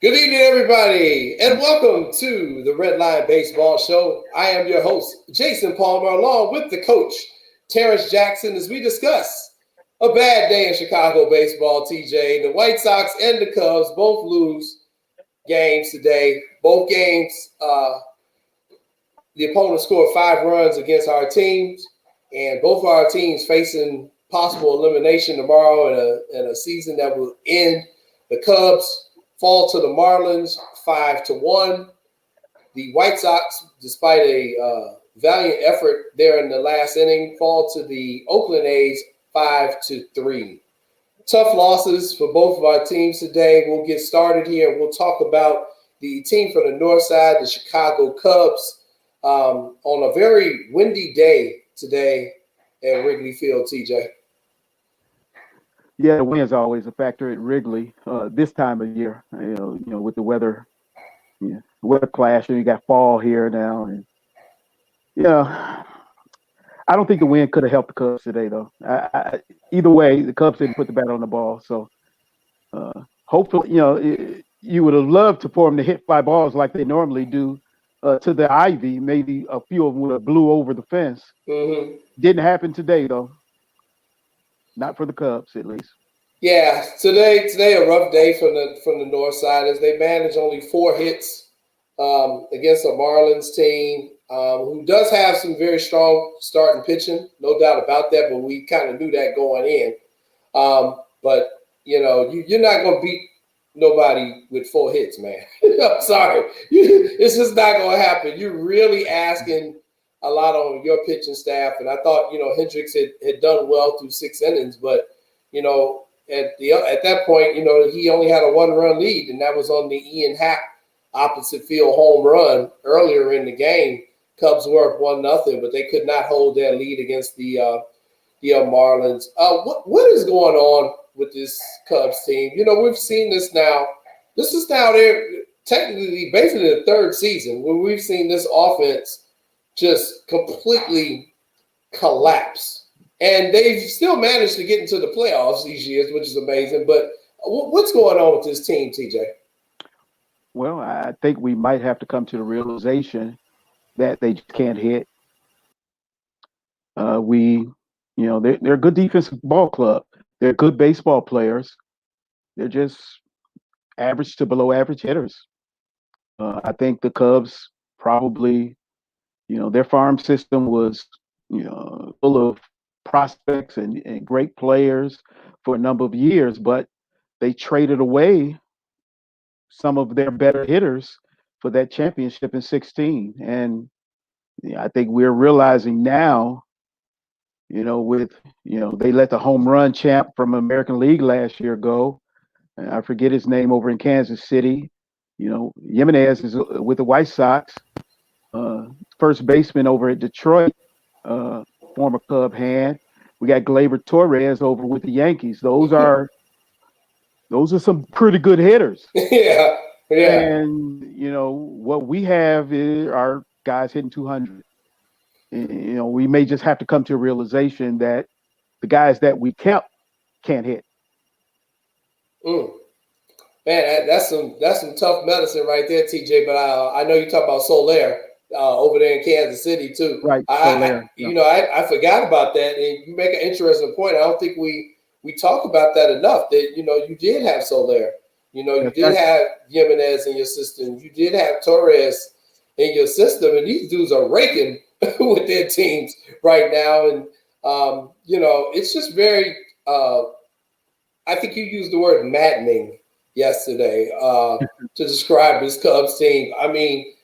Good evening, everybody, and welcome to the Red Line Baseball Show. I am your host, Jason Palmer, along with the coach, Terrance Jackson, as we discuss a bad day in Chicago baseball, TJ. The White Sox and the Cubs both lose games today. Both games, the opponent scored 5 runs against our teams, and both of our teams facing possible elimination tomorrow in a season that will end. The Cubs fall to the Marlins 5-1. The White Sox, despite a valiant effort there in the last inning, fall to the Oakland A's 5-3. Tough losses for both of our teams today. We'll get started here and we'll talk about the team from the north side, the Chicago Cubs, on a very windy day today at Wrigley Field, TJ. Yeah, the wind's always a factor at Wrigley this time of year. With the weather, weather clash, and you got fall here now, and I don't think the wind could have helped the Cubs today, though. Either way, the Cubs didn't put the bat on the ball, so hopefully, you would have loved for them to hit fly balls like they normally do to the ivy. Maybe a few of them would have blew over the fence. Mm-hmm. Didn't happen today, though. Not for the Cubs, at least. Yeah, today a rough day from the north side as they managed only 4 hits against a Marlins team who does have some very strong starting pitching, no doubt about that. But we kind of knew that going in. But you're not going to beat nobody with 4 hits, man. I'm sorry, it's just not going to happen. You're really asking a lot on your pitching staff, and I thought Hendricks had done well through 6 innings, but at that point he only had a 1-run lead, and that was on the Ian Happ opposite field home run earlier in the game. Cubs were up 1-0, but they could not hold their lead against the Marlins. What is going on with this Cubs team? We've seen this now. This is now technically basically the 3rd season where we've seen this offense just completely collapse. And they've still managed to get into the playoffs these years, which is amazing. But what's going on with this team, TJ? Well, I think we might have to come to the realization that they just can't hit. They're a good defensive ball club. They're good baseball players. They're just average to below average hitters. I think the Cubs probably their farm system was, full of prospects and great players for a number of years, but they traded away some of their better hitters for that championship in 16. And I think we're realizing now, they let the home run champ from American League last year go. I forget his name over in Kansas City. Jimenez is with the White Sox. First baseman over at Detroit, former Cub hand. We got Gleyber Torres over with the Yankees. Those are some pretty good hitters. Yeah. And what we have is our guys hitting 200. We may just have to come to a realization that the guys that we kept can't hit. Man, that's some tough medicine right there, TJ. But I know you talk about Soler. Over there in Kansas City too. Right. I forgot about that, and you make an interesting point. I don't think we talk about that enough. That you did have Soler. You did have Jimenez in your system. You did have Torres in your system, and these dudes are raking with their teams right now. And it's just very. I think you used the word maddening yesterday to describe this Cubs team. I mean,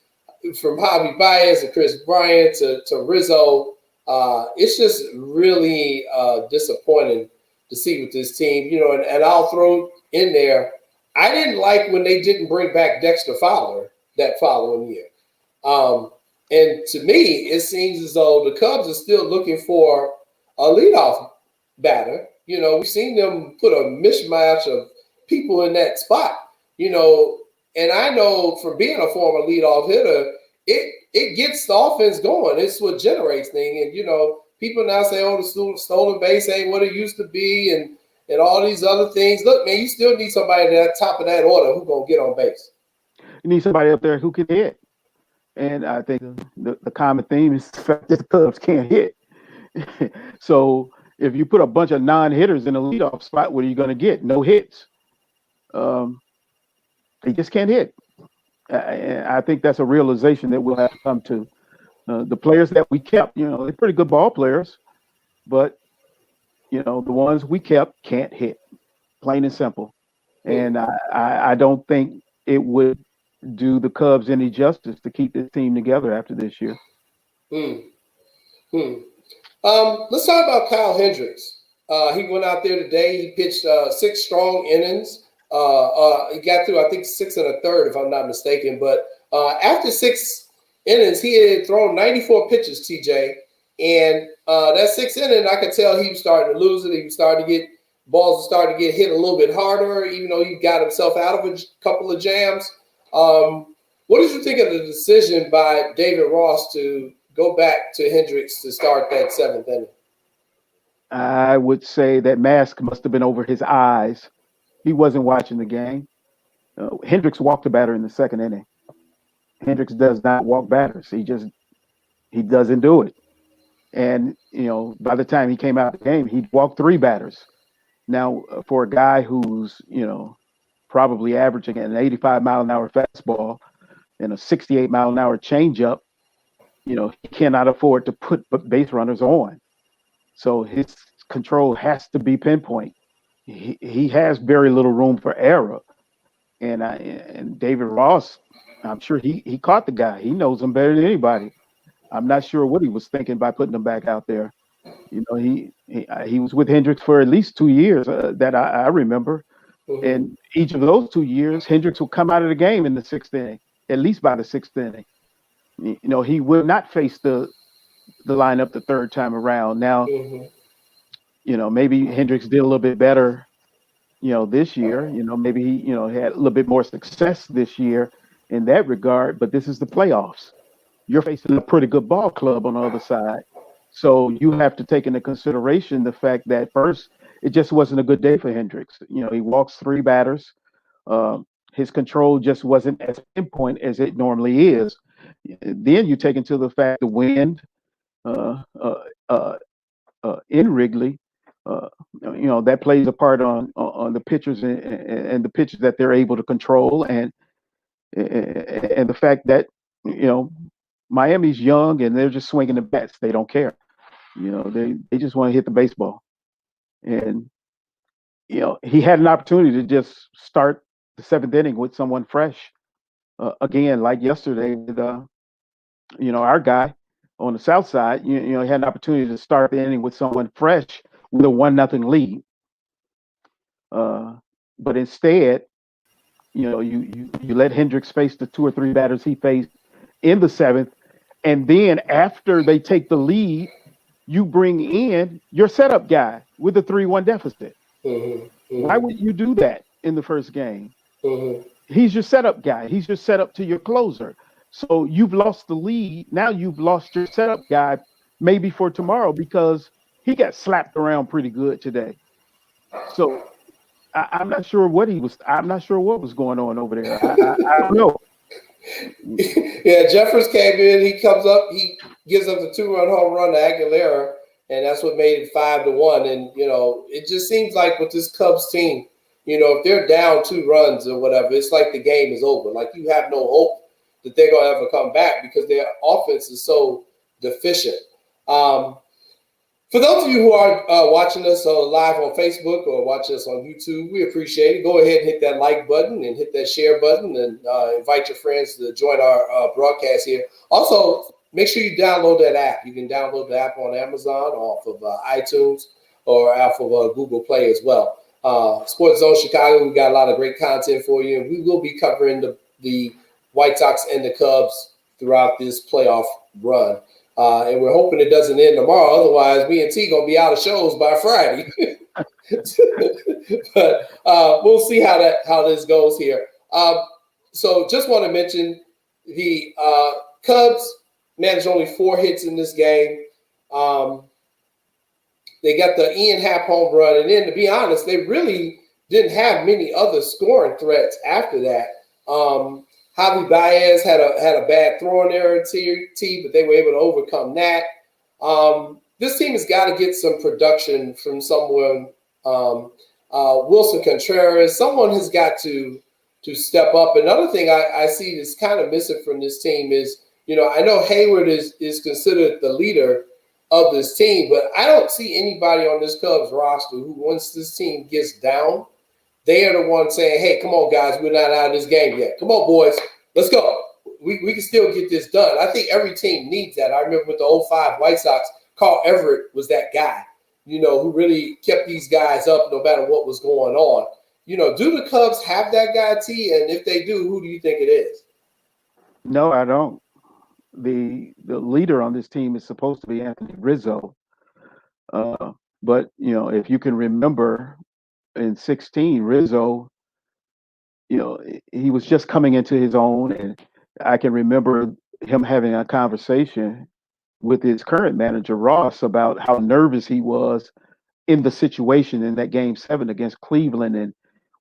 from Javi Baez to Chris Bryant to Rizzo, it's just really disappointing to see with this team. And I'll throw in there, I didn't like when they didn't bring back Dexter Fowler that following year. And to me, it seems as though the Cubs are still looking for a leadoff batter. We've seen them put a mishmash of people in that spot, and I know from being a former leadoff hitter, it gets the offense going. It's what generates things. And, people now say, oh, the stolen base ain't what it used to be. And and all these other things. Look, man, you still need somebody at the top of that order who's going to get on base. You need somebody up there who can hit. And I think the common theme is the fact that the Cubs can't hit. So if you put a bunch of non-hitters in a leadoff spot, what are you going to get? No hits. They just can't hit. I think that's a realization that we'll have to come to. The players that we kept, they're pretty good ball players, but the ones we kept can't hit, plain and simple. And I don't think it would do the Cubs any justice to keep this team together after this year. Let's talk about Kyle Hendricks. He went out there today. He pitched 6 strong innings. He got through, I think, 6 1/3, if I'm not mistaken. But after 6 innings, he had thrown 94 pitches, TJ. And that 6th inning, I could tell he was starting to lose it. He was starting to get balls starting to get hit a little bit harder, even though he got himself out of a couple of jams. What did you think of the decision by David Ross to go back to Hendricks to start that 7th inning? I would say that mask must have been over his eyes. He wasn't watching the game. Hendricks walked a batter in the 2nd inning. Hendricks does not walk batters. He doesn't do it. And, by the time he came out of the game, he'd walked 3 batters. Now, for a guy who's, probably averaging an 85-mile-an-hour fastball and a 68-mile-an-hour changeup, he cannot afford to put base runners on. So his control has to be pinpoint. He has very little room for error. And David Ross, I'm sure he caught the guy. He knows him better than anybody. I'm not sure what he was thinking by putting him back out there. He was with Hendricks for at least 2 years that I remember. Mm-hmm. And each of those 2 years, Hendricks will come out of the game in the 6th inning, at least by the 6th inning. He would not face the lineup the 3rd time around. Now, maybe Hendricks did a little bit better, this year. Maybe he, had a little bit more success this year in that regard. But this is the playoffs. You're facing a pretty good ball club on the other side. So you have to take into consideration the fact that first, it just wasn't a good day for Hendricks. He walks 3 batters. His control just wasn't as pinpoint as it normally is. Then you take into the fact the wind in Wrigley, that plays a part on the pitchers and the pitches that they're able to control, and the fact that Miami's young and they're just swinging the bats. They don't care. They just want to hit the baseball. And, he had an opportunity to just start the 7th inning with someone fresh. Again, like yesterday with, our guy on the south side, he had an opportunity to start the inning with someone fresh with a 1-0 lead. But instead, you let Hendricks face the 2 or 3 batters he faced in the 7th. And then after they take the lead, you bring in your setup guy with a 3-1 deficit. Why would you do that in the first game? He's your setup guy. He's your setup to your closer. So you've lost the lead. Now you've lost your setup guy maybe for tomorrow because he got slapped around pretty good today. So I'm not sure what was going on over there. I don't know. Yeah, Jeffers came in. He comes up. He gives up the 2-run home run to Aguilera, and that's what made it 5-1. And it just seems like with this Cubs team, if they're down 2 runs or whatever, it's like the game is over. Like you have no hope that they're gonna ever come back because their offense is so deficient. For those of you who are watching us live on Facebook or watching us on YouTube, we appreciate it. Go ahead and hit that like button and hit that share button and invite your friends to join our broadcast here. Also, make sure you download that app. You can download the app on Amazon, off of iTunes, or off of Google Play as well. SportsZone Chicago, we've got a lot of great content for you, and we will be covering the White Sox and the Cubs throughout this playoff run. And we're hoping it doesn't end tomorrow. Otherwise, me and T going to be out of shows by Friday. But we'll see how this goes here. So just want to mention the Cubs managed only 4 hits in this game. They got the Ian Happ home run, and then to be honest, they really didn't have many other scoring threats after that. Javi Baez had a bad throwing error T, but they were able to overcome that. This team has got to get some production from someone. Wilson Contreras, someone has got to step up. Another thing I see that's kind of missing from this team is, I know Hayward is considered the leader of this team, but I don't see anybody on this Cubs roster who, once this team gets down, they are the ones saying, hey, come on, guys, we're not out of this game yet. Come on, boys, let's go. We can still get this done. I think every team needs that. I remember with the 05 White Sox, Carl Everett was that guy, who really kept these guys up no matter what was going on. Do the Cubs have that guy, T? And if they do, who do you think it is? No, I don't. The leader on this team is supposed to be Anthony Rizzo. But, if you can remember in 16, Rizzo, he was just coming into his own. And I can remember him having a conversation with his current manager, Ross, about how nervous he was in the situation in that Game 7 against Cleveland, and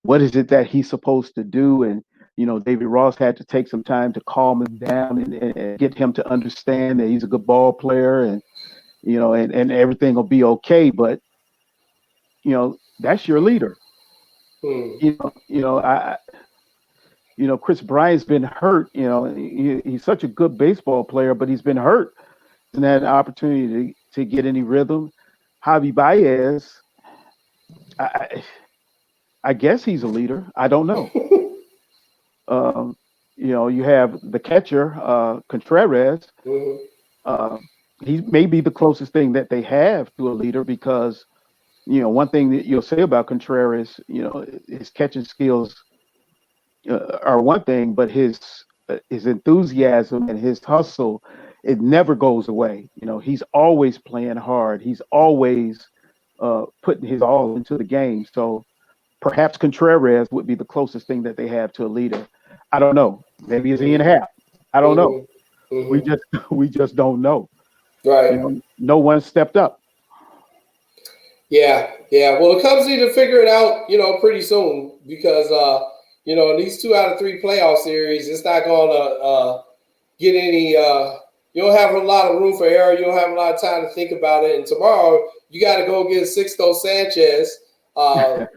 what is it that he's supposed to do. And David Ross had to take some time to calm him down and get him to understand that he's a good ball player, and and everything will be okay. But that's your leader. Chris Bryant's been hurt. He's such a good baseball player, but he's been hurt. Hasn't had an opportunity to get any rhythm. Javi Baez, I guess he's a leader. I don't know. You have the catcher, Contreras. He may be the closest thing that they have to a leader, because, one thing that you'll say about Contreras, his catching skills are one thing, but his enthusiasm and his hustle, it never goes away. He's always playing hard. He's always putting his all into the game. So perhaps Contreras would be the closest thing that they have to a leader. I don't know. Maybe it's Ian Happ. I don't know. We just don't know. Right. No one stepped up. Yeah. Well, the Cubs need to figure it out, pretty soon, because in these 2 out of 3 playoff series, it's not going to get any. You don't have a lot of room for error. You don't have a lot of time to think about it. And tomorrow, you got to go get Sixto Sanchez, and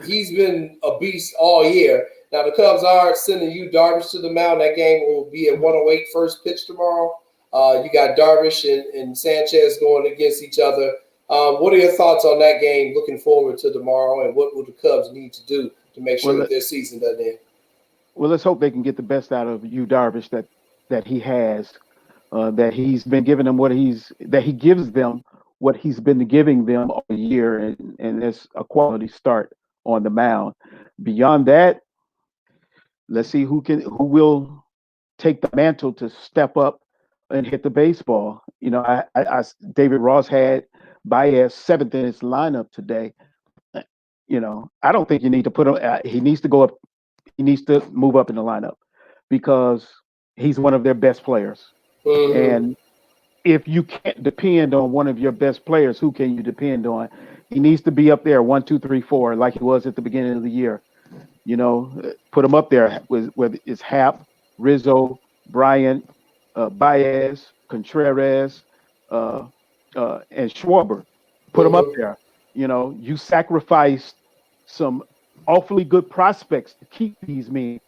he's been a beast all year. Now, the Cubs are sending Yu Darvish to the mound. That game will be at 1:08 first pitch tomorrow. You got Darvish and Sanchez going against each other. What are your thoughts on that game, looking forward to tomorrow, and what will the Cubs need to do to make sure that their season doesn't end? Well, let's hope they can get the best out of Yu Darvish that he has, that he's been giving them that he gives them what he's been giving them all year, and it's a quality start on the mound. Beyond that, let's see who will take the mantle to step up and hit the baseball. David Ross had Baez 7th in his lineup today. I don't think you need to put him. He needs to go up. He needs to move up in the lineup, because he's one of their best players. And if you can't depend on one of your best players, who can you depend on? He needs to be up there 1, 2, 3, 4, like he was at the beginning of the year. Put him up there with it's Happ, Rizzo, Bryant, Baez, Contreras, and Schwarber. Put him up there. You sacrificed some awfully good prospects to keep these men.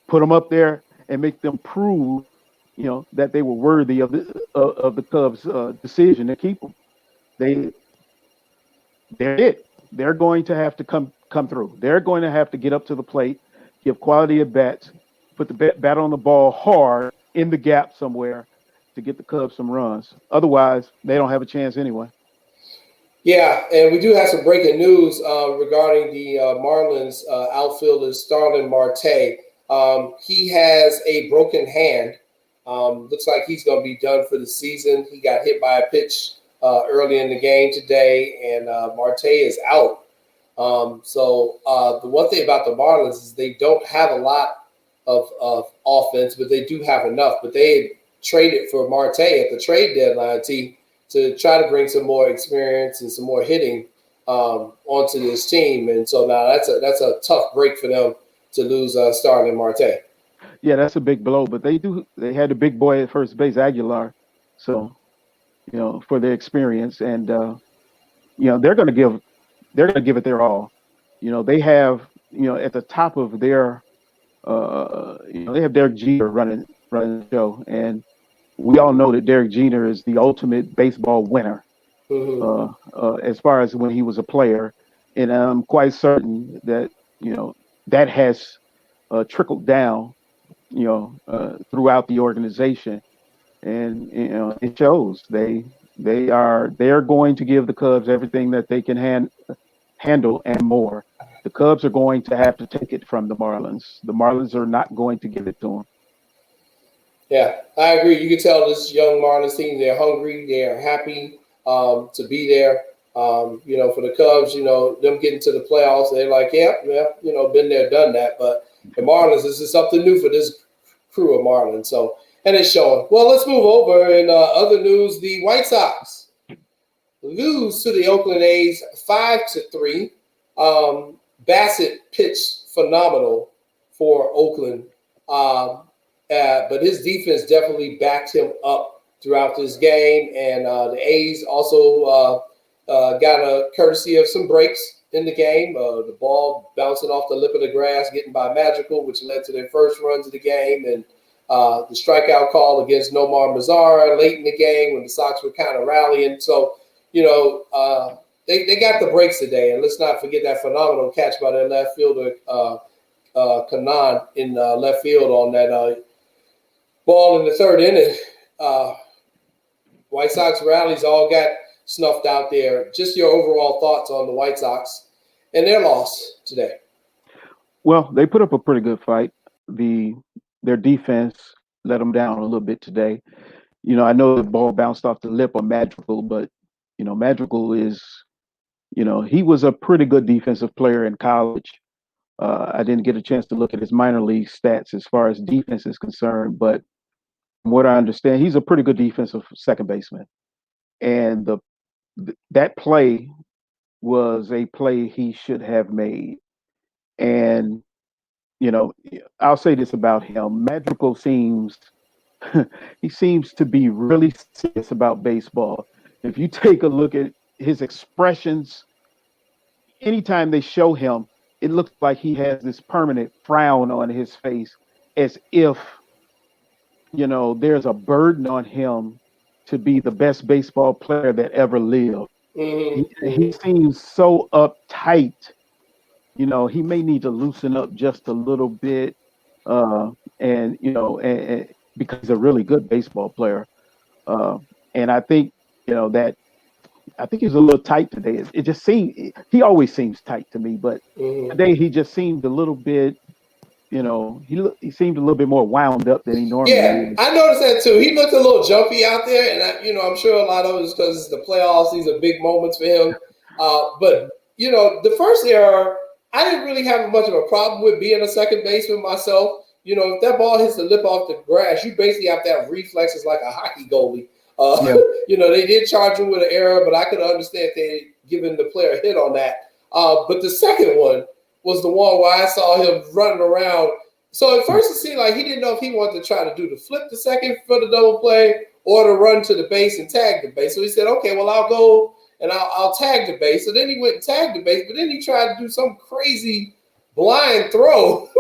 Put them up there and make them prove, that they were worthy of the Cubs' decision to keep them. They're it. They're going to have to come through. They're going to have to get up to the plate, give quality at bats, put the bat on the ball hard in the gap somewhere to get the Cubs some runs. Otherwise, they don't have a chance anyway. Yeah, and we do have some breaking news regarding the Marlins outfielder Starlin Marte. He has a broken hand. Looks like he's going to be done for the season. He got hit by a pitch early in the game today, and Marte is out. So the one thing about the Marlins is they don't have a lot of offense, but they do have enough. But they traded for Marte at the trade deadline, to try to bring some more experience and some more hitting onto this team. And so now that's a tough break for them to lose Starling Marte. Yeah, that's a big blow. But they had a big boy at first base, Aguilar. So for their experience, and they're going to give it their all. They have at the top of their they have Derek Jeter running the show, and we all know that Derek Jeter is the ultimate baseball winner Mm-hmm. as far as when he was a player, and I'm quite certain that that has trickled down throughout the organization, and it shows. They're going to give the Cubs everything that they can handle and more. The Cubs are going to have to take it from the Marlins. The Marlins are not going to give it to them. Yeah, I agree. You can tell this young Marlins team, they're hungry, they're happy to be there. For the Cubs, them getting to the playoffs, they're like, yeah, been there, done that. But the Marlins, this is something new for this crew of Marlins. So, and it's showing. Well, let's move over. In other news, the White Sox lose to the Oakland A's 5-3. Bassett pitched phenomenal for Oakland. But his defense definitely backed him up throughout this game. And the A's also got a courtesy of some breaks in the game. The ball bouncing off the lip of the grass, getting by Magical, which led to their first runs of the game. And the strikeout call against Nomar Mazara late in the game when the Sox were kind of rallying. So, they got the breaks today. And let's not forget that phenomenal catch by their left fielder, Kanan, in left field on that ball in the third inning. White Sox rallies all got snuffed out there. Just your overall thoughts on the White Sox and their loss today. Well, they put up a pretty good fight. Their defense let them down a little bit today. I know the ball bounced off the lip of Madrigal, but Madrigal is, he was a pretty good defensive player in college. I didn't get a chance to look at his minor league stats as far as defense is concerned, but from what I understand, he's a pretty good defensive second baseman. And that play was a play he should have made. And, I'll say this about him. Madrigal he seems to be really serious about baseball. If you take a look at his expressions, anytime they show him, it looks like he has this permanent frown on his face, as if there's a burden on him to be the best baseball player that ever lived. He seems so uptight. He may need to loosen up just a little bit, and because he's a really good baseball player. And I think that I think he's a little tight today. It just seemed he always seems tight to me, but today he just seemed a little bit. He seemed a little bit more wound up than he normally is. I noticed that too. He looked a little jumpy out there, and I'm sure a lot of it is because it's the playoffs. These are big moments for him. But the first error, I didn't really have much of a problem with being a second baseman myself. If that ball hits the lip off the grass, you basically have to have reflexes like a hockey goalie. They did charge him with an error, but I could understand if they had given the player a hit on that. But the second one was the one where I saw him running around. So at first it seemed like he didn't know if he wanted to try to do the flip the second for the double play or to run to the base and tag the base. So he said, okay, well, I'll go and I'll tag the base. So then he went and tagged the base, but then he tried to do some crazy blind throw.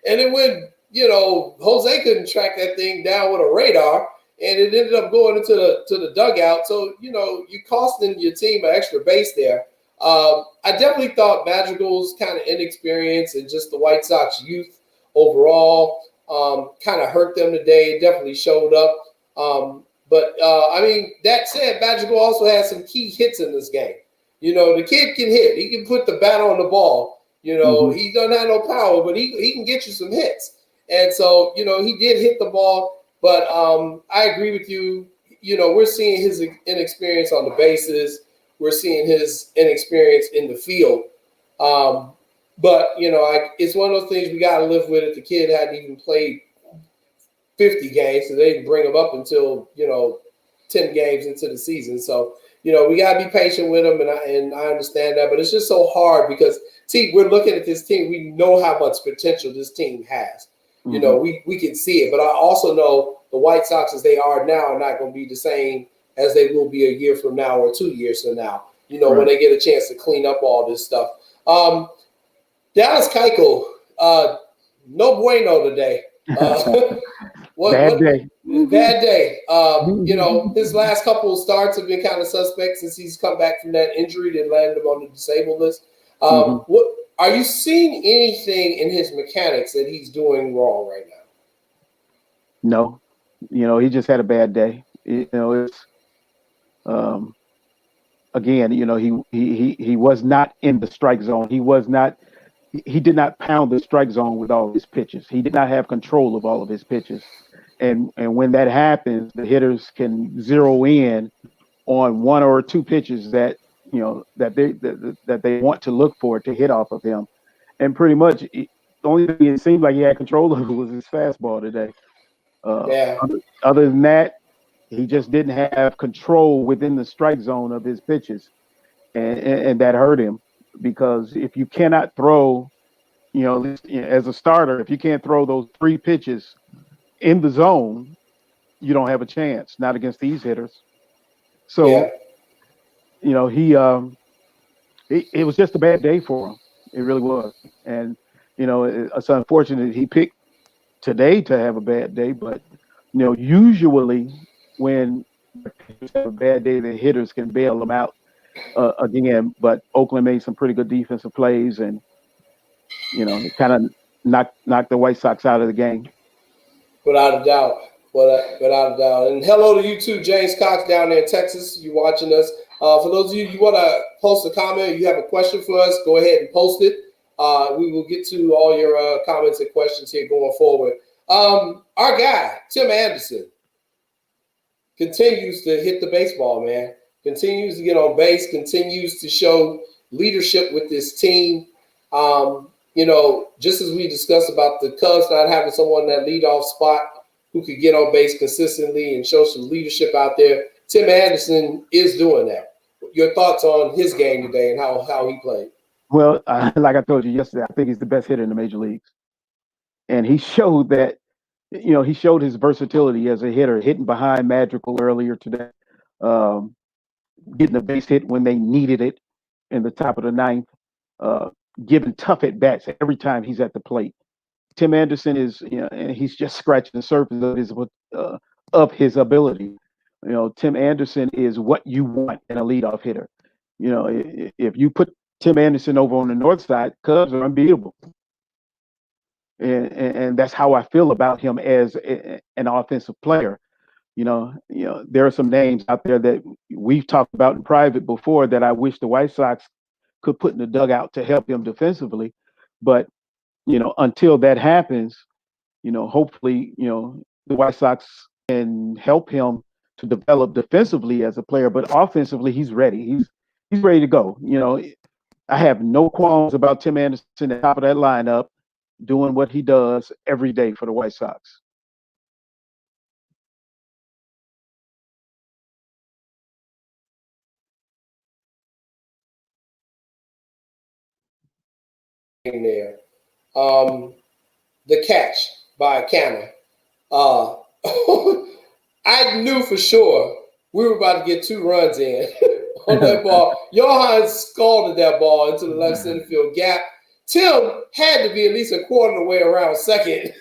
And it went, Jose couldn't track that thing down with a radar, and it ended up going into the dugout. So, you're costing your team an extra base there. I definitely thought Madrigal's kind of inexperience and just the White Sox youth overall kind of hurt them today. It definitely showed up. But that said, Madrigal also had some key hits in this game. The kid can hit. He can put the bat on the ball. He doesn't have no power, but he can get you some hits. And so, he did hit the ball. But I agree with you. We're seeing his inexperience on the bases. We're seeing his inexperience in the field. But, it's one of those things we got to live with it. The kid hadn't even played 50 games, so they didn't bring him up until, 10 games into the season. So, we got to be patient with him, and I understand that. But it's just so hard because, see, we're looking at this team. We know how much potential this team has. Mm-hmm. We can see it. But I also know the White Sox, as they are now, are not going to be the same as they will be a year from now or 2 years from now, Right. when they get a chance to clean up all this stuff. Dallas Keuchel, no bueno today. Bad day. Bad day. His last couple of starts have been kind of suspect since he's come back from that injury that landed him on the disabled list. What are you seeing anything in his mechanics that he's doing wrong right now? No, he just had a bad day. It's again, he was not in the strike zone. He did not pound the strike zone with all his pitches. He did not have control of all of his pitches. And when that happens, the hitters can zero in on one or two pitches that that they want to look for to hit off of him. And pretty much the only thing it seemed like he had control of was his fastball today. Yeah. Other than that, he just didn't have control within the strike zone of his pitches, and that hurt him because if you cannot throw, at least, as a starter, if you can't throw those three pitches in the zone, you don't have a chance. Not against these hitters. So, it was just a bad day for him. It really was, and it's unfortunate he picked today to have a bad day, but usually when pitchers have a bad day, the hitters can bail them out again. But Oakland made some pretty good defensive plays, and it kind of knocked the White Sox out of the game. Without a doubt. Without a doubt. And hello to you too, James Cox down there in Texas. You watching us. For those of you want to post a comment, you have a question for us, go ahead and post it. We will get to all your comments and questions here going forward. Our guy, Tim Anderson, continues to hit the baseball, man. Continues to get on base, continues to show leadership with this team. Just as we discussed about the Cubs not having someone in that leadoff spot who could get on base consistently and show some leadership out there, Tim Anderson is doing that. Your thoughts on his game today and how he played? Well, like I told you yesterday, I think he's the best hitter in the major leagues. And he showed that, he showed his versatility as a hitter, hitting behind Madrigal earlier today, getting a base hit when they needed it in the top of the ninth, giving tough at bats every time he's at the plate. Tim Anderson is, and he's just scratching the surface of his ability. Tim Anderson is what you want in a leadoff hitter. If you put Tim Anderson over on the north side, Cubs are unbeatable. And that's how I feel about him as an offensive player. There are some names out there that we've talked about in private before that I wish the White Sox could put in the dugout to help him defensively. But, until that happens, hopefully, the White Sox can help him to develop defensively as a player, but offensively, he's ready. He's ready to go. I have no qualms about Tim Anderson at the top of that lineup doing what he does every day for the White Sox. There. The catch by Canna. I knew for sure we were about to get 2 runs in on that ball. Johan scalded that ball into the left center field gap. Tim had to be at least a quarter of the way around second,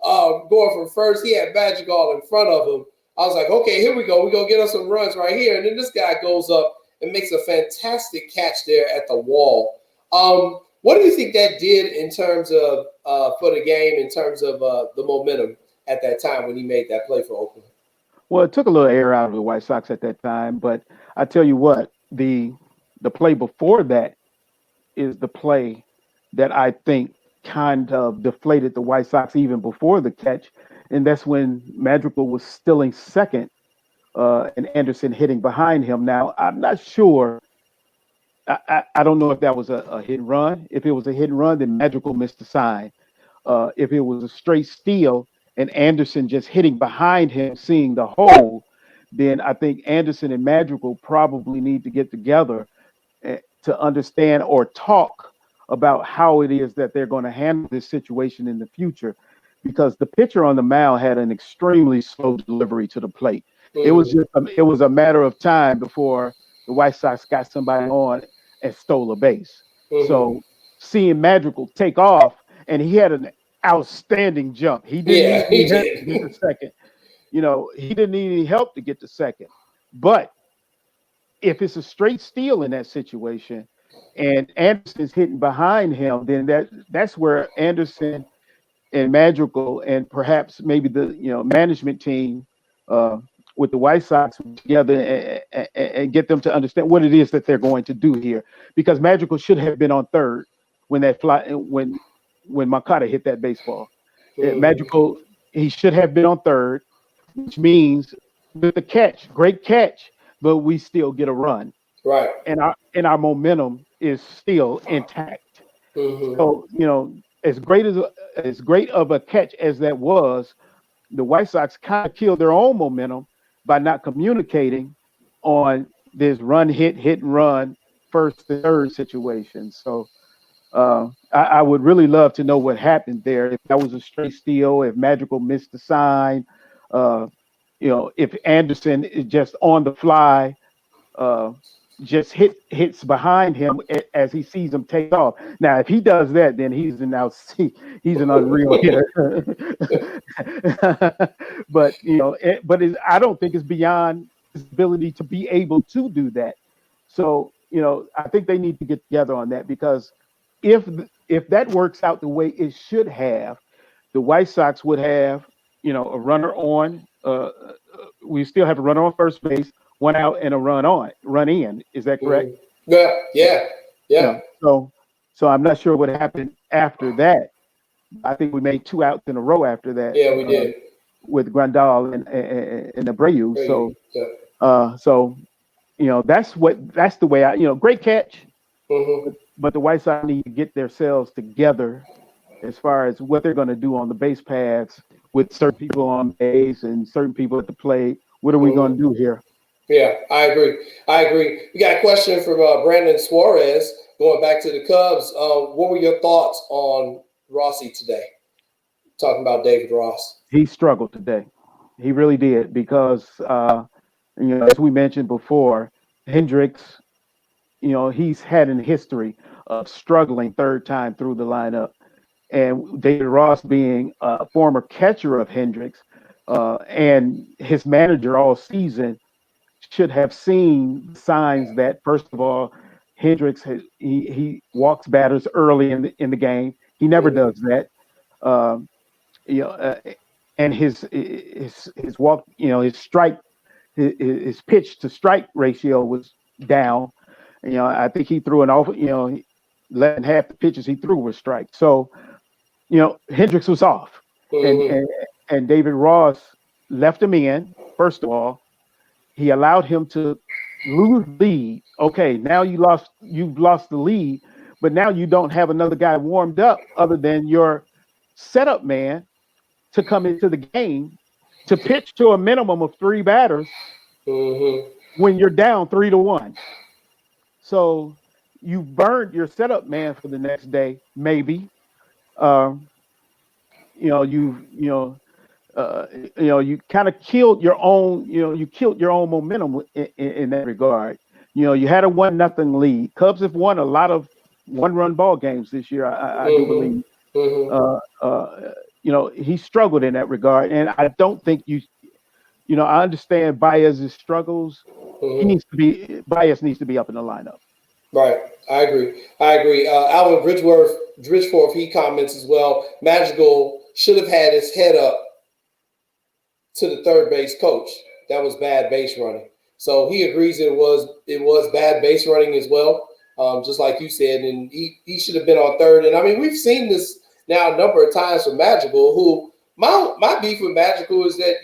going from first. He had Madrigal in front of him. I was like, okay, here we go. We're going to get us some runs right here. And then this guy goes up and makes a fantastic catch there at the wall. What do you think that did in terms of for the game, in terms of the momentum at that time when he made that play for Oakland? Well, it took a little air out of the White Sox at that time, but I tell you what, the play before that is the play that I think kind of deflated the White Sox even before the catch, and that's when Madrigal was still in second, and Anderson hitting behind him. Now, I'm not sure. I don't know if that was a hit and run. If it was a hit and run, then Madrigal missed the sign. If it was a straight steal and Anderson just hitting behind him, seeing the hole, then I think Anderson and Madrigal probably need to get together to understand or talk about how it is that they're going to handle this situation in the future, because the pitcher on the mound had an extremely slow delivery to the plate. Mm-hmm. It was a matter of time before the White Sox got somebody on and stole a base. Mm-hmm. So seeing Madrigal take off, and he had an outstanding jump. He didn't need Yeah, he any help to get did. to second. He didn't need any help to get to second. But if it's a straight steal in that situation and Anderson's hitting behind him, then that's where Anderson and Madrigal and perhaps maybe the management team uh, with the White Sox together and get them to understand what it is that they're going to do here. Because Madrigal should have been on third when that fly when Makata hit that baseball. Mm-hmm. Madrigal, he should have been on third, which means with the catch, great catch, but we still get a run, Right. and our momentum is still intact. Mm-hmm. So as great of a catch as that was, the White Sox kind of killed their own momentum by not communicating on this hit and run, first to third situation. So I would really love to know what happened there. If that was a straight steal, if Madrigal missed the sign, uh, if Anderson is just on the fly, uh, just hits behind him as he sees him take off. Now, if he does that, then he's an unreal hitter. But I don't think it's beyond his ability to be able to do that. So I think they need to get together on that, because if if that works out the way it should have, the White Sox would have a runner on. We still have a runner on first base, one out, and a run in. Is that correct? Mm-hmm. Yeah, yeah, yeah, So I'm not sure what happened after that. I think we made two outs in a row after that, yeah. We did. with Grandal and Abreu. There So you go. that's the way great catch, Mm-hmm. but the White Sox need to get themselves together as far as what they're going to do on the base paths with certain people on base and certain people at the plate. What are we Mm-hmm. going to do here? Yeah, I agree. I agree. We got a question from Brandon Suarez going back to the Cubs. What were your thoughts on Rossi today? Talking about David Ross. He struggled today. He really did, because as we mentioned before, Hendricks, he's had a history of struggling third time through the lineup. And David Ross, being a former catcher of Hendricks and his manager all season, should have seen signs that, first of all, Hendricks he walks batters early in the game. He never Mm-hmm. does that. Um, you know, uh, and his walk, his strike, his pitch to strike ratio was down. I think he threw an awful, less than half the pitches he threw were strikes. So, Hendricks was off, and Mm-hmm. and and David Ross left him in. First of all, he allowed him to lose the lead. Okay, now you've lost the lead, but now you don't have another guy warmed up other than your setup man to come into the game to pitch to a minimum of three batters Mm-hmm. when you're down 3-1. So you burned your setup man for the next day, maybe. Um, you know, you kind of killed your own, you killed your own momentum in that regard. You had a 1-0 lead. Cubs have won a lot of one-run ball games this year, I do believe. Mm-hmm. Mm-hmm. He struggled in that regard, and I don't think I understand Baez's struggles. Mm-hmm. Baez needs to be up in the lineup. Right. I agree. I agree. Alvin Bridgeforth, he comments as well. Madrigal should have had his head up to the third base coach. That was bad base running. So he agrees it was bad base running as well, just like you said. And he should have been on third. And I mean, we've seen this now a number of times from Madrigal. Who my beef with Madrigal is that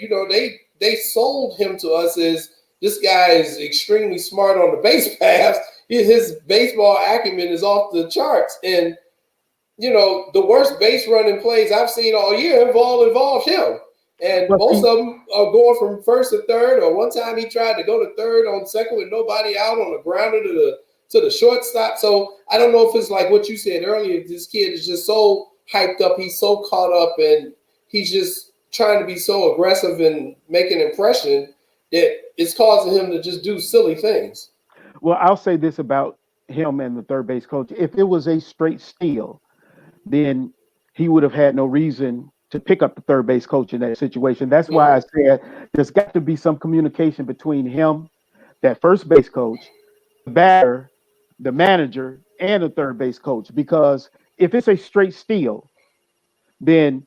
they sold him to us as this guy is extremely smart on the base paths. His baseball acumen is off the charts, and the worst base running plays I've seen all year involved him. And Well, most see, of them are going from first to third. Or one time he tried to go to third on second with nobody out on the grounder to the shortstop. So I don't know if it's like what you said earlier. This kid is just so hyped up. He's so caught up, and he's just trying to be so aggressive and make an impression that it's causing him to just do silly things. well, I'll say this about him and the third base coach. If it was a straight steal, then he would have had no reason to pick up the third base coach in that situation. That's why I Mm-hmm. said there's got to be some communication between him, that first base coach, the batter, the manager, and the third base coach. Because if it's a straight steal, then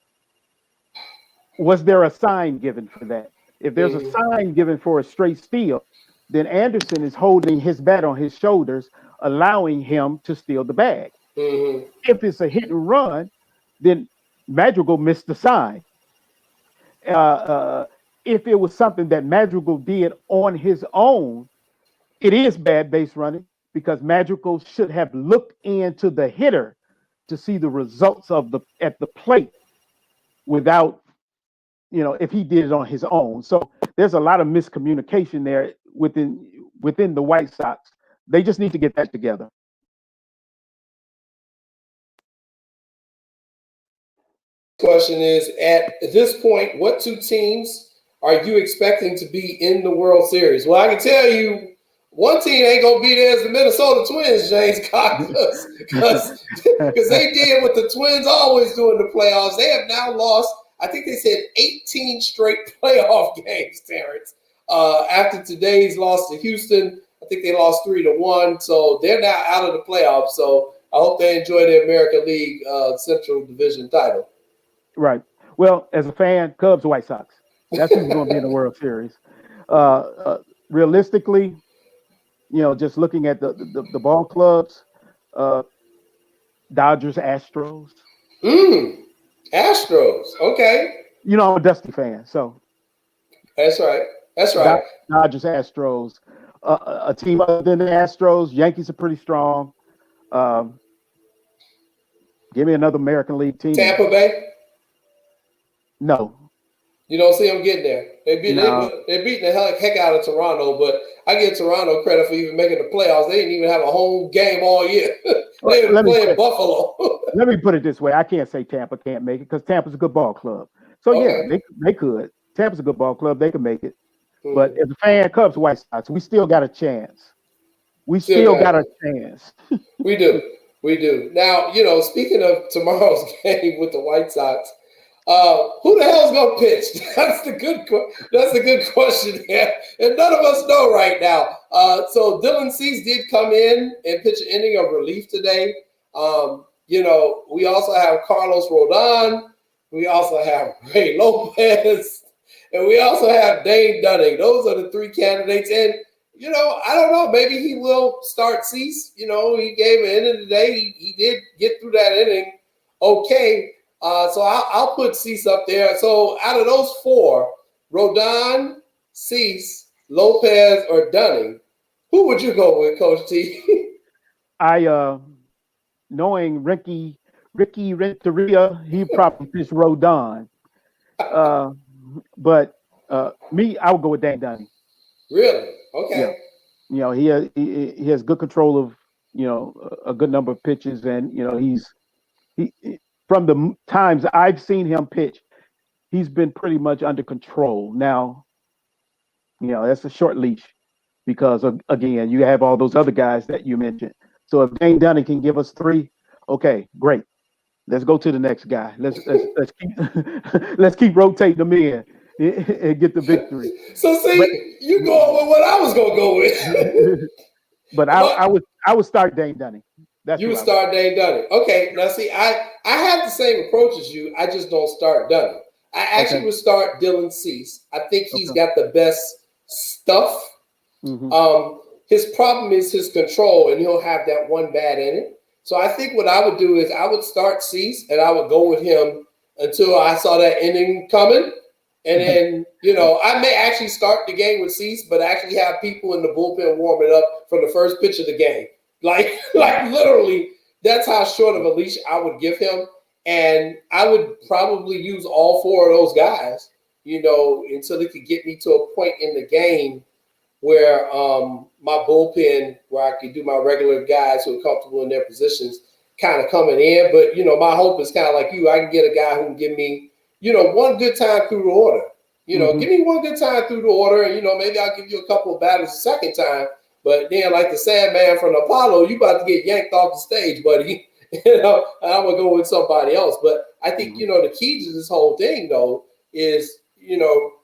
was there a sign given for that? If there's a Mm-hmm. sign given for a straight steal, then Anderson is holding his bat on his shoulders, allowing him to steal the bag. Mm-hmm. If it's a hit and run, then Madrigal missed the sign. If it was something that Madrigal did on his own, it is bad base running because Madrigal should have looked into the hitter to see the results of the at the plate without, if he did it on his own. So there's a lot of miscommunication there within the White Sox. They just need to get that together. Question is, at this point, what two teams are you expecting to be in the World Series? Well, I can tell you one team ain't gonna be there is the Minnesota Twins, James Cox, because they did what the Twins always do in the playoffs. They have now lost, I think they said 18 straight playoff games, Terrance. After today's loss to Houston, I think they lost 3-1, so they're now out of the playoffs. So I hope they enjoy the American League Central Division title. Right. Well, as a fan, Cubs, White Sox. That's who's going to be in the World Series. Realistically, just looking at the ball clubs, uh, Dodgers, Astros. Astros. Okay. I'm a Dusty fan, so That's right. That's right. Dodgers, Astros. A team other than the Astros, Yankees are pretty strong. Um, Give me another American League team. Tampa Bay. No. You don't see them getting there. They're beating the heck out of Toronto, but I give Toronto credit for even making the playoffs. They didn't even have a home game all year. They were playing Buffalo. Let me put it this way. I can't say Tampa can't make it because Tampa's a good ball club. So, Okay. yeah, they could. Tampa's a good ball club. They can make it. Mm-hmm. But as a fan, Cubs, White Sox, we still got a chance. We still got a chance. We do. We do. Now, speaking of tomorrow's game with the White Sox, who the hell's gonna pitch? That's the good question here, and none of us know right now. So Dylan Cease did come in and pitch an inning of relief today. We also have Carlos Rodon, we also have Ray Lopez, and we also have Dane Dunning. Those are the three candidates. And I don't know. Maybe he will start Cease. He gave an inning today. He did get through that inning okay. So I'll put Cease up there. So out of those four, Rodon, Cease, Lopez, or Dunning, who would you go with, Coach T? Knowing Ricky Renteria, he probably pitched Rodon. But me, I would go with Dan Dunning. Really? Okay. Yeah. He has good control of a good number of pitches, and he from the times I've seen him pitch, he's been pretty much under control. Now, that's a short leash because again, you have all those other guys that you mentioned. So if Dane Dunning can give us three, okay, great. Let's go to the next guy. Let's keep rotating them in and get the victory. So you going with what I was gonna go with. But I would start Dane Dunning. You would start Dane Dunning. Okay. Now see, I have the same approach as you. I just don't start Dunning. I actually would start Dylan Cease. I think he's got the best stuff. Mm-hmm. His problem is his control, and he'll have that one bad inning. So I think what I would do is I would start Cease, and I would go with him until I saw that inning coming. And then, I may actually start the game with Cease, but actually have people in the bullpen warming up from the first pitch of the game. Like literally, that's how short of a leash I would give him. And I would probably use all four of those guys. until it could get me to a point in the game where my bullpen, where I could do my regular guys who are comfortable in their positions, kind of coming in. But my hope is kind of like you. I can get a guy who can give me, one good time through the order. Give me one good time through the order, and maybe I'll give you a couple of batters the second time. But then, like the Sandman from Apollo, you about to get yanked off the stage, buddy. And I'm gonna go with somebody else. But I think the key to this whole thing, though, is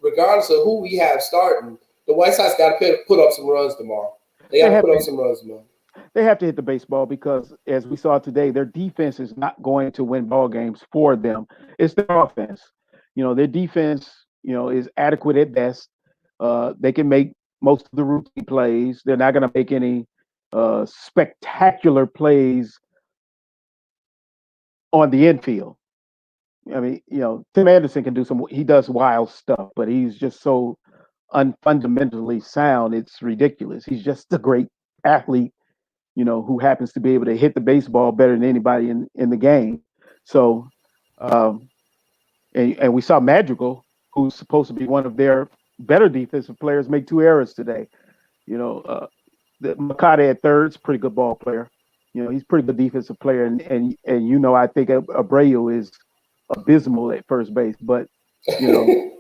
regardless of who we have starting, the White Sox got to put up some runs tomorrow. They got to put up some runs tomorrow. They have to hit the baseball because, as we saw today, their defense is not going to win ball games for them. It's their offense. Their defense, is adequate at best. They can make most of the routine plays. They're not going to make any spectacular plays on the infield. I mean, Tim Anderson can do he does wild stuff, but he's just so unfundamentally sound. It's ridiculous. He's just a great athlete, who happens to be able to hit the baseball better than anybody in the game. So, and we saw Madrigal, who's supposed to be one of their better defensive players, make 2 errors today. The Makata at third is a pretty good ball player. He's a pretty good defensive player, and I think Abreu is abysmal at first base, but he's a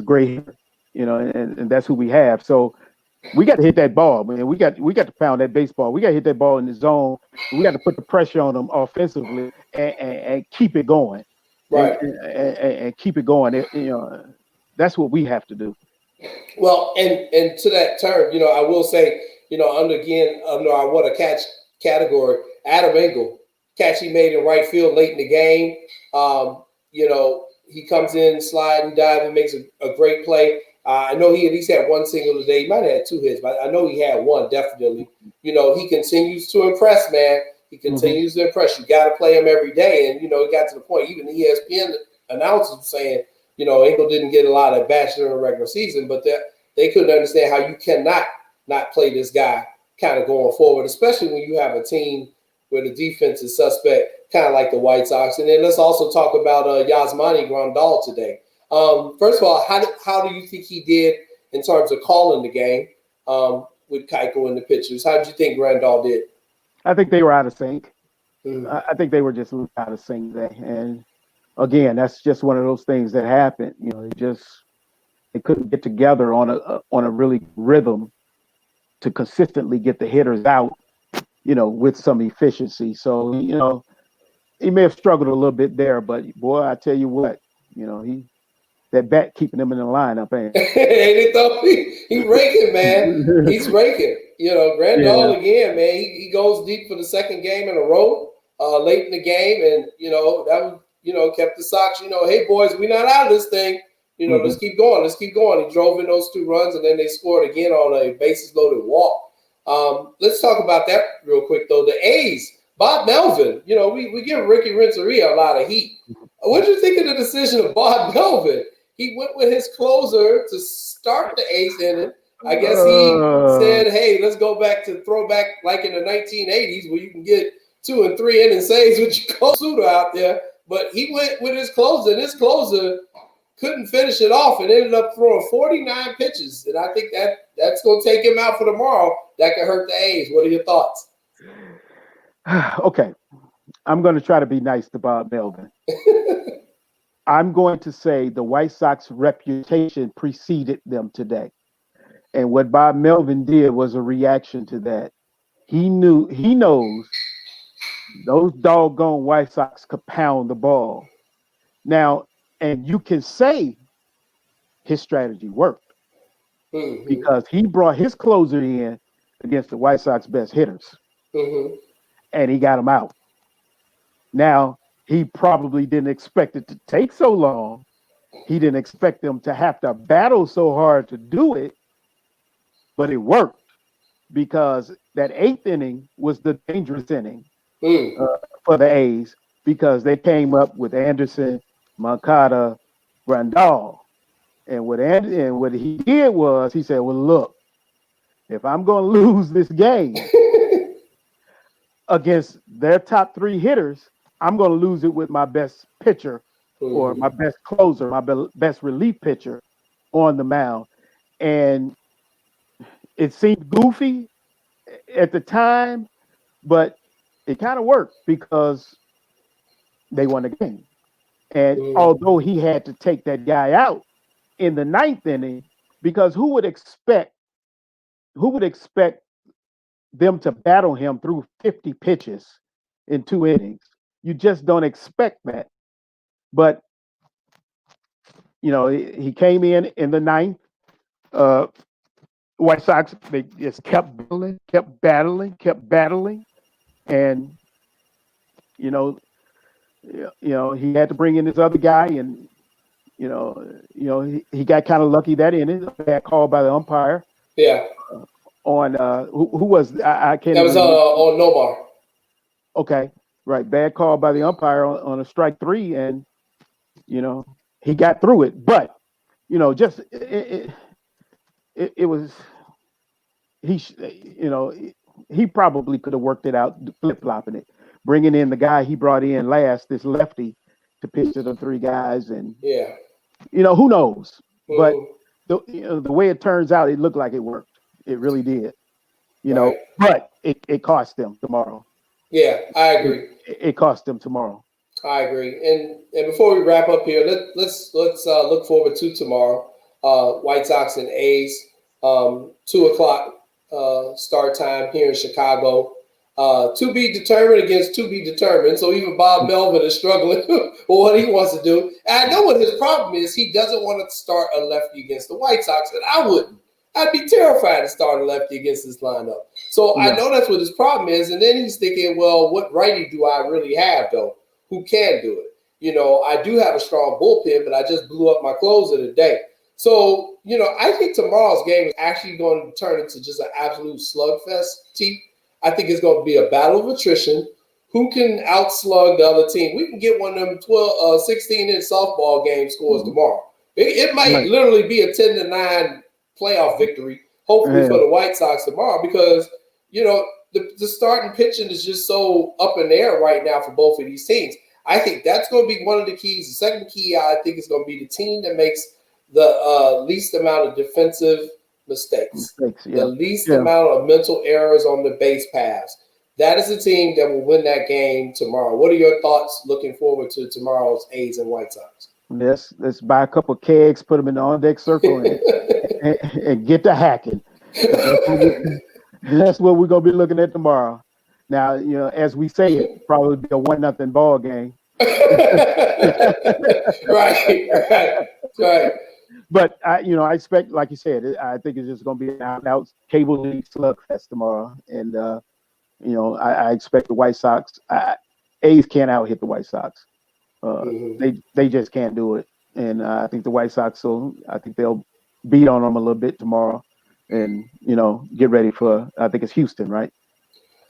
great hitter, and that's who we have. So we got to hit that ball, man. We got to pound that baseball. We got to hit that ball in the zone. We got to put the pressure on them offensively and keep it going. Right. And keep it going. That's what we have to do. Well, and to that term, I will say, under our what a catch category, Adam Engel, catch he made in right field late in the game. He comes in, sliding, diving, makes a great play. I know he at least had one single today. He might have had 2 hits, but I know he had one definitely. He continues to impress, man. He continues to impress. You got to play him every day. And, it got to the point, even the ESPN announcers saying, Engel didn't get a lot of bats during the regular season, but they couldn't understand how you cannot not play this guy kind of going forward, especially when you have a team where the defense is suspect, kind of like the White Sox. And then let's also talk about Yasmani Grandal today. First of all, how do you think he did in terms of calling the game with Keiko and the pitchers? How did you think Grandal did? I think they were out of sync. I think they were just out of sync today. And again, that's just one of those things that happened. They couldn't get together on a really rhythm to consistently get the hitters out, with some efficiency. So, he may have struggled a little bit there, but boy, I tell you what, that bat keeping him in the lineup, ain't he raking, man. He's raking. Grandal again, man. He goes deep for the second game in a row, late in the game, and that was kept the Sox. Hey boys, we're not out of this thing. Let's keep going. Let's keep going. He drove in those 2 runs, and then they scored again on a bases loaded walk. Let's talk about that real quick, though. The A's, Bob Melvin. We give Ricky Renteria a lot of heat. What did you think of the decision of Bob Melvin? He went with his closer to start the 8th inning. I guess he said, hey, let's go back to throwback like in the 1980s where you can get 2 and 3 inning saves with your closer out there. But he went with his closer, and his closer couldn't finish it off and ended up throwing 49 pitches. And I think that's going to take him out for tomorrow. That could hurt the A's. What are your thoughts? Okay. I'm going to try to be nice to Bob Melvin. I'm going to say the White Sox reputation preceded them today. And what Bob Melvin did was a reaction to that. He knows those doggone White Sox could pound the ball. Now, and you can say his strategy worked because he brought his closer in against the White Sox best hitters and he got them out. Now, he probably didn't expect it to take so long. He didn't expect them to have to battle so hard to do it, but it worked because that 8th inning was the dangerous inning for the A's because they came up with Anderson, Moncada, Grandal. And what he did was he said, well, look, if I'm going to lose this game against their top 3 hitters, I'm going to lose it with my best pitcher or my best closer, my best relief pitcher on the mound. And it seemed goofy at the time, but it kind of worked because they won the game. And although he had to take that guy out in the ninth inning, because who would expect them to battle him through 50 pitches in 2 innings? You just don't expect that. But he came in the ninth. White Sox, they just kept battling, and he had to bring in this other guy, and he got kind of lucky that inning. A bad call by the umpire. Yeah. On who was I can't. That was on Nomar. Okay, right. Bad call by the umpire on a strike 3, and he got through it. But just it was he probably could have worked it out, flip flopping it, bringing in the guy he brought in last, this lefty, to pitch to the 3 guys, and who knows? But the way it turns out, it looked like it worked. It really did. But it cost them tomorrow. Yeah, I agree. It cost them tomorrow. I agree. And before we wrap up here, let's look forward to tomorrow. White Sox and A's, 2:00 start time here in Chicago. To be determined against to be determined. So even Bob Melvin is struggling with what he wants to do. And I know what his problem is. He doesn't want to start a lefty against the White Sox, and I wouldn't. I'd be terrified to start a lefty against this lineup. So I know that's what his problem is. And then he's thinking, well, what righty do I really have, though? Who can do it? I do have a strong bullpen, but I just blew up my closer today. So, I think tomorrow's game is actually going to turn into just an absolute slugfest, T. I think it's going to be a battle of attrition. Who can outslug the other team? We can get one of them 16-inch softball game scores tomorrow. It might literally be a 10-9 playoff victory, hopefully for the White Sox tomorrow, because, the starting pitching is just so up in the air right now for both of these teams. I think that's going to be one of the keys. The second key, I think, is going to be the team that makes the least amount of defensive mistakes. The least amount of mental errors on the base paths. That is the team that will win that game tomorrow. What are your thoughts looking forward to tomorrow's A's and White Sox? Let's buy a couple of kegs, put them in the on-deck circle, and get to hacking. That's what we're going to be looking at tomorrow. Now, as we say it, probably be a 1-0 ball game. Right. But I expect, like you said, I think it's just going to be an out cable league slugfest tomorrow, and I expect the White Sox. A's can't out-hit the White Sox. They just can't do it, and I think the White Sox. So I think they'll beat on them a little bit tomorrow, and get ready for. I think it's Houston, right?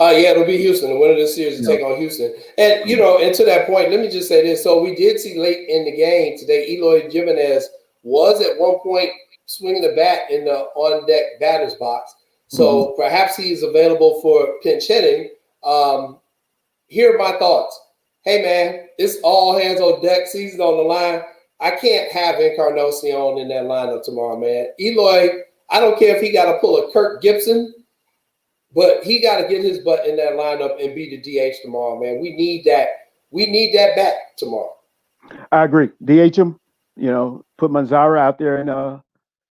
Yeah, it'll be Houston. The winner of this series will take on Houston. And and to that point, let me just say this. So we did see late in the game today, Eloy Jimenez was at one point swinging the bat in the on-deck batter's box. So perhaps he's available for pinch hitting. Here are my thoughts. Hey, man, it's all hands on deck, season on the line. I can't have Encarnacion in that lineup tomorrow, man. Eloy, I don't care if he got to pull a Kirk Gibson, but he got to get his butt in that lineup and be the DH tomorrow, man. We need that. We need that back tomorrow. I agree. DH him. Put Manzara out there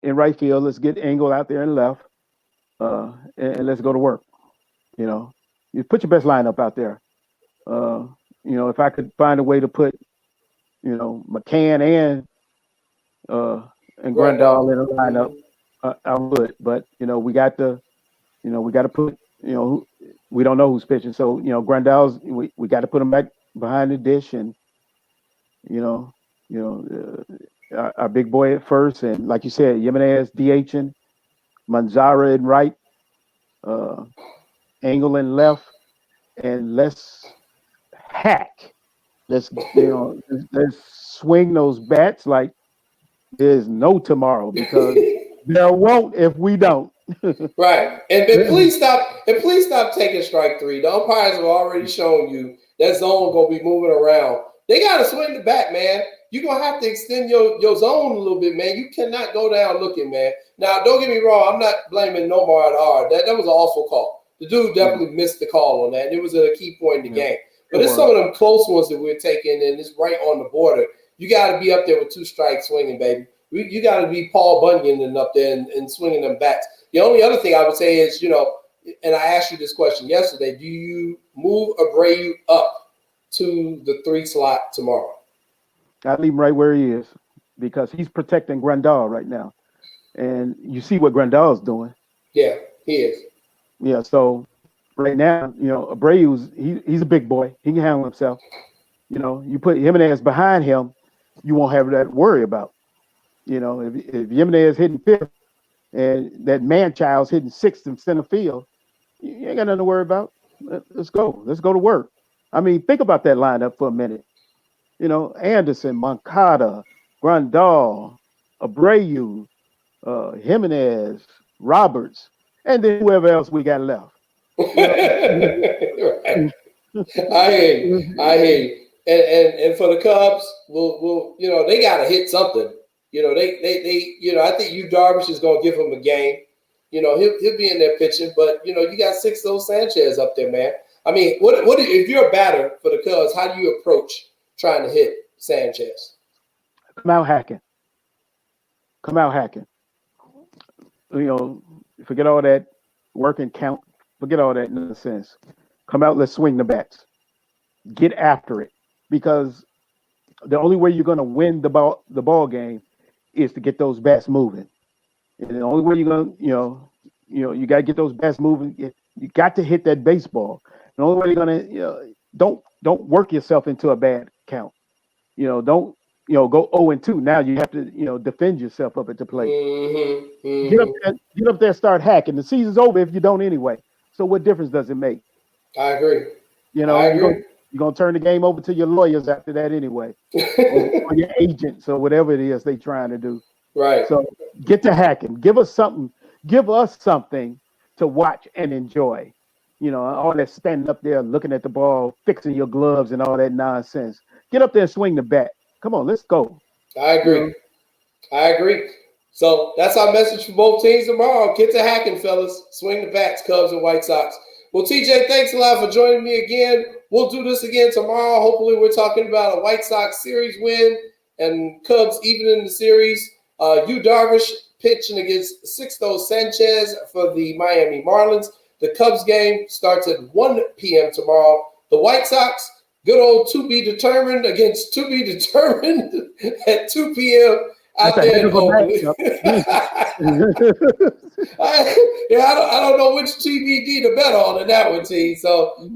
in right field. Let's get Engel out there in left, and let's go to work. You put your best lineup out there. If I could find a way to put, McCann and Grandal in a lineup, I would. But we got to put, we don't know who's pitching. So Grandal's, we got to put him back behind the dish, and our big boy at first, and like you said, Jimenez DHing, Manzara in right, Engel in left, and let's hack. Let's swing those bats like there's no tomorrow, because there won't if we don't. Right. And please stop taking strike 3. The umpires have already shown you that zone gonna be moving around. They gotta swing the bat, man. you're going to have to extend your zone a little bit, man. You cannot go down looking, man. Now, don't get me wrong. I'm not blaming Nomar at all. That was an awful call. The dude definitely missed the call on that. And it was a key point in the game. But it's some of them close ones that we're taking, and it's right on the border. You got to be up there with 2 strikes swinging, baby. You got to be Paul Bunyan and up there and swinging them bats. The only other thing I would say is, and I asked you this question yesterday, do you move Abreu up to the 3 slot tomorrow? I leave him right where he is because he's protecting Grandal right now. And you see what Grandal's doing. Yeah, he is. Yeah, so right now, Abreu's he's a big boy. He can handle himself. You put Jimenez behind him, you won't have that to worry about. If Jimenez hitting 5th and that man-child's hitting 6th in center field, you ain't got nothing to worry about. Let's go. Let's go to work. I mean, think about that lineup for a minute. Anderson, Moncada, Grandal, Abreu, Jimenez, Roberts, and then whoever else we got left. Right. I hear you. And for the Cubs, we'll they got to hit something. They I think Yu Darvish is going to give him a game. He'll be in there pitching, but you got Sixto Sanchez up there, man. I mean, what if you're a batter for the Cubs? How do you approach trying to hit Sanchez? Come out hacking. Forget all that work and count. Forget all that nonsense. Come out, let's swing the bats. Get after it. Because the only way you're going to win the ball game is to get those bats moving. And the only way you're going to, you got to get those bats moving. You got to hit that baseball. The only way you're going to, don't work yourself into a bad count. Don't, go 0-2. Now you have to, defend yourself up at the plate. Get up there, start hacking. The season's over if you don't anyway. So what difference does it make? I agree. I agree. You're going to turn the game over to your lawyers after that anyway. or your agents or whatever it is they're trying to do. Right. So get to hacking. Give us something to watch and enjoy. All that standing up there looking at the ball, fixing your gloves and all that nonsense. Get up there and swing the bat. Come on, let's go. I agree. So that's our message for both teams tomorrow. Get to hacking, fellas. Swing the bats, Cubs and White Sox. Well, TJ, thanks a lot for joining me again. We'll do this again tomorrow. Hopefully, we're talking about a White Sox series win and Cubs even in the series. Yu Darvish pitching against Sixto Sanchez for the Miami Marlins. The Cubs game starts at 1 p.m. tomorrow. The White Sox, good old to be determined against to be determined at 2 p.m. out there in Oakland. I don't know which TBD to bet on in that one, T. So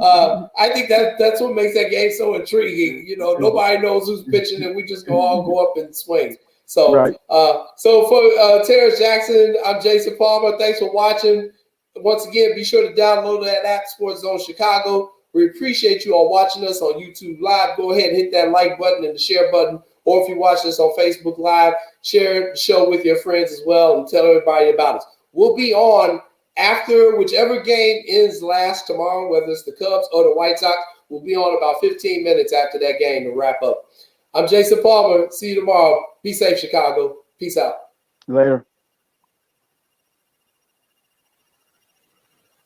I think that's what makes that game so intriguing. Nobody knows who's pitching, and we just all go up and swing. So, right. So for Terrance Jackson, I'm Jason Palmer. Thanks for watching. Once again, be sure to download that app, SportsZone Chicago. We appreciate you all watching us on YouTube Live. Go ahead and hit that like button and the share button. Or if you watch us on Facebook Live, share the show with your friends as well and tell everybody about us. We'll be on after whichever game ends last tomorrow, whether it's the Cubs or the White Sox. We'll be on about 15 minutes after that game to wrap up. I'm Jason Palmer. See you tomorrow. Be safe, Chicago. Peace out. Later.